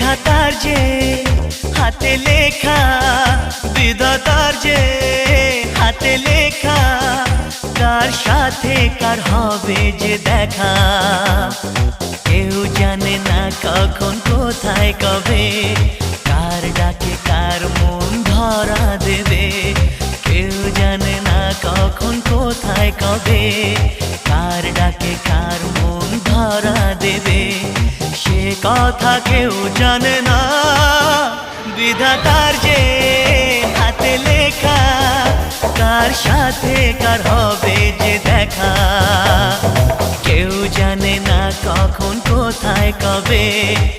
বিধাতার যে হাতে লেখা, বিধাতার যে হাতে লেখা, কার সাথে কার হবে যে দেখা। কেউ জানে না কখন কোথায় কবে, কার ডাকে কার মন ধরা দেবে। কেউ জানে না কখন কোথায় কবে, কার ডাকে কার মন ধরা দেবে। সে কথা কেউ জানে না, বিধাতার যে হাতে লেখা, কার সাথে কার হবে যে দেখা। কেউ জানে না কখন কোথায় কবে।